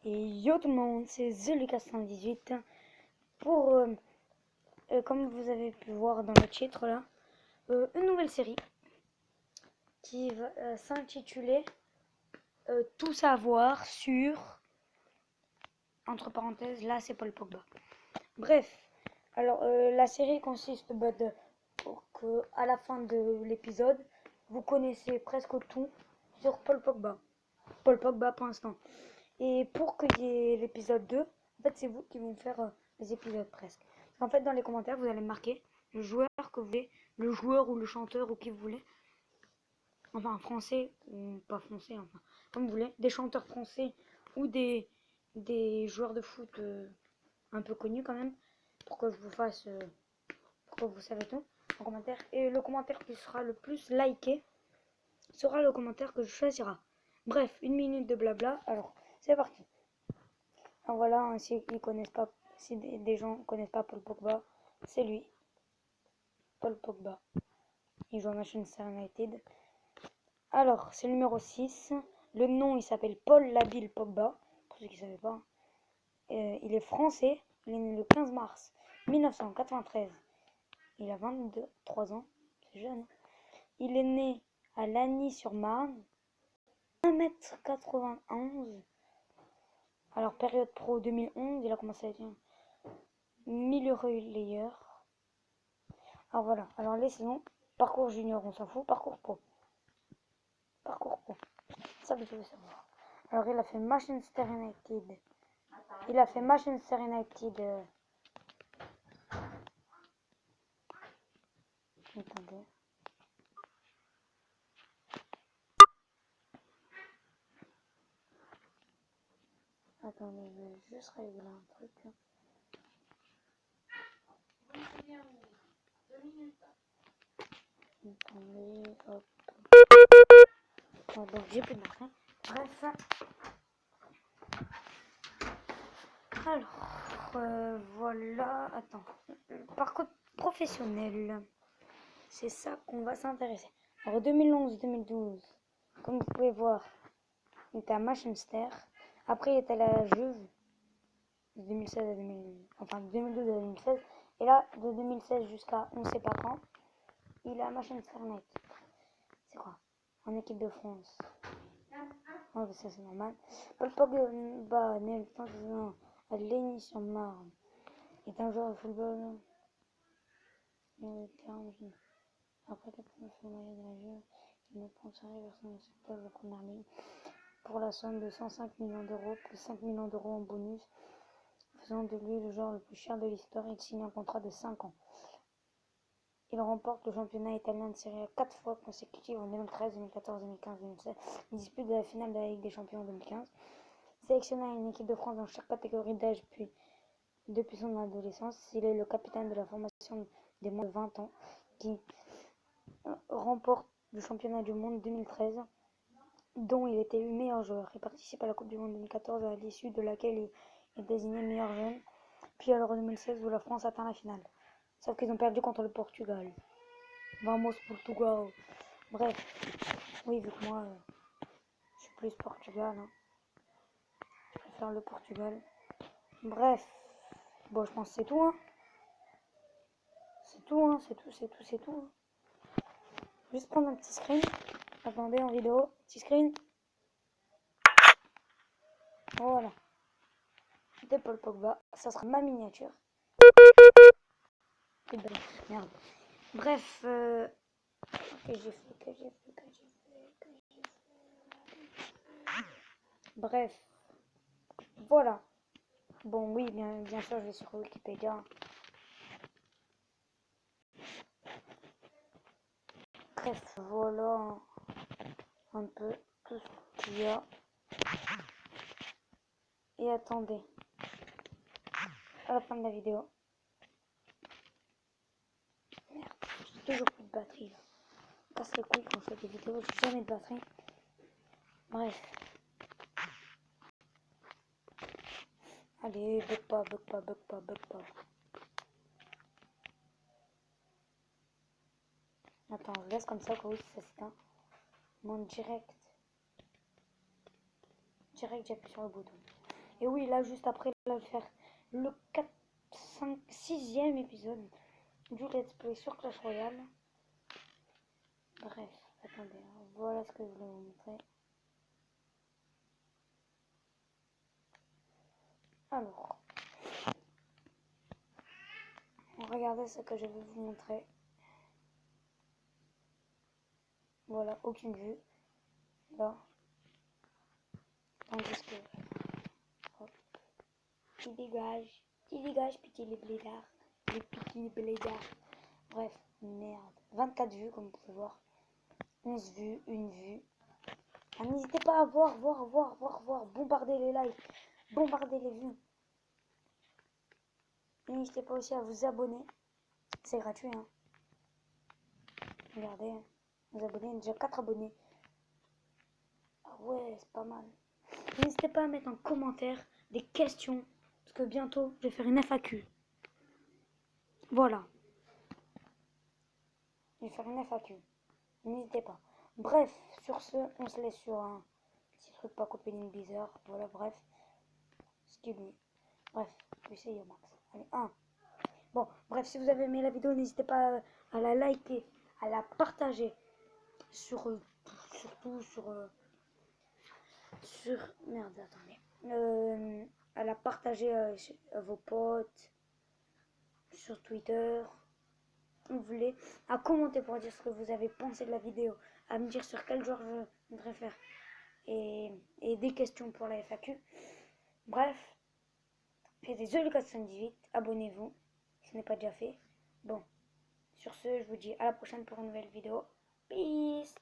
Et yo tout le monde, c'est TheLucas118 pour, comme vous avez pu voir dans le titre là, une nouvelle série qui va s'intituler Tout savoir sur, entre parenthèses, là c'est Paul Pogba. Bref, alors la série consiste pour que à la fin de l'épisode, vous connaissez presque tout sur Paul Pogba. Paul Pogba pour l'instant. Et pour qu'il y ait l'épisode 2, en fait, c'est vous qui vont faire les épisodes presque. En fait, dans les commentaires, vous allez marquer le joueur que vous voulez, le joueur ou le chanteur ou qui vous voulez. Enfin, français ou pas français, enfin, comme vous voulez. Des chanteurs français ou des joueurs de foot un peu connus quand même. Pour que je vous fasse, pour que vous savez tout en commentaire. Et le commentaire qui sera le plus liké sera le commentaire que je choisirai. Bref, 1 minute de blabla. Alors, c'est parti. Alors voilà, si ils connaissent pas, si des gens connaissent pas Paul Pogba, c'est lui, Paul Pogba. Il joue à Manchester United. Alors, c'est le numéro 6. Le nom, il s'appelle Paul Labile Pogba, pour ceux qui ne savaient pas. Il est français. Il est né le 15 mars 1993. Il a 23 ans. C'est jeune. Il est né à Lagny-sur-Marne. 1m91. Alors, période pro 2011, il a commencé à être milieu relayeur. Alors voilà, alors les saisons, parcours junior, on s'en fout, parcours pro. Parcours pro, ça vous devez savoir. Alors il a fait Manchester United. Il a fait Manchester United. Attendez. Attendez, je vais juste régler un truc. Attendez, hop. Bon, donc j'ai plus de marque. Bref. Alors, voilà. Attends. Parcours professionnel. C'est ça qu'on va s'intéresser. Alors 2011-2012, comme vous pouvez voir, il était à Manchester. Après, il était à la Juve de 2016 à 2012 à 2016. Et là, de 2016 jusqu'à on ne sait pas quand, il est à Manchester United. C'est quoi? En équipe de France. Oh, ça c'est normal. Paul Pogba, né le 30 juin à Lagny-sur-Marne, est un joueur de football. Après la promotion au maillot de la Juve, il ne prend sa version de secteur de la première ligne pour la somme de 105 millions d'euros plus 5 millions d'euros en bonus, faisant de lui le joueur le plus cher de l'histoire. Il signe un contrat de 5 ans. Il remporte le championnat italien de Serie A 4 fois consécutives en 2013, 2014, 2015, 2016. Il dispute la finale de la Ligue des Champions en 2015. Sélectionné à une équipe de France dans chaque catégorie d'âge depuis son adolescence, il est le capitaine de la formation des moins de 20 ans qui remporte le championnat du monde 2013, dont il est élu meilleur joueur. Il participe à la Coupe du Monde 2014, à l'issue de laquelle il est désigné meilleur jeune. Puis à l'Euro 2016 où la France atteint la finale. Sauf qu'ils ont perdu contre le Portugal. Vamos Portugal. Bref. Oui, vu que moi, je suis plus Portugal. Hein. Je préfère le Portugal. Bref. Bon, je pense que c'est tout. Hein. C'est tout, hein. C'est tout. Hein. Juste prendre un petit screen. Attendez, en vidéo. Petit screen. Voilà. C'était Paul Pogba. Ça sera ma miniature. Merde. Bref. Que j'ai fait. Bref. Voilà. Bon, oui, bien sûr, je vais sur Wikipédia. Bref, voilà un peu tout ce qu'il y a. Et attendez, à la fin de la vidéo. Merde, j'ai toujours plus de batterie là. Casse les couilles quand je fais des vidéos, j'ai jamais de batterie. Bref. Allez, bug pas. Attends, je laisse comme ça, quand ça s'éteint. Mon direct, j'appuie sur le bouton. Et oui, là, juste après, là, je vais faire le 4, 5, 6e épisode du Let's Play sur Clash Royale. Bref, attendez, hein, voilà ce que je voulais vous montrer. Alors, regardez ce que je vais vous montrer. Voilà, aucune vue. Là. Tandis que... Hop. Qui dégage, piquer les blédards. Les piquer les blédards. Bref, merde. 24 vues, comme vous pouvez voir. 11 vues, une vue. Ah, n'hésitez pas à voir. Bombardez les likes. Bombardez les vues. N'hésitez pas aussi à vous abonner. C'est gratuit, hein. Regardez, hein. Vous abonnez, déjà 4 abonnés. Ah ouais, c'est pas mal. N'hésitez pas à mettre en commentaire des questions. Parce que bientôt, je vais faire une FAQ. Voilà. Je vais faire une FAQ. N'hésitez pas. Bref, sur ce, on se laisse sur un petit truc pas copéline bizarre. Voilà, bref. Skip me. Bref, essayez au max. Allez, 1. Bon, bref, si vous avez aimé la vidéo, n'hésitez pas à la liker, à la partager sur surtout sur merde, attendez. À la partager à vos potes sur Twitter. Vous voulez, à commenter pour dire ce que vous avez pensé de la vidéo, à me dire sur quel genre je voudrais faire et des questions pour la FAQ. Bref, c'était TheLucas78, abonnez-vous si ce n'est pas déjà fait. Bon, sur ce, je vous dis à la prochaine pour une nouvelle vidéo. Peace.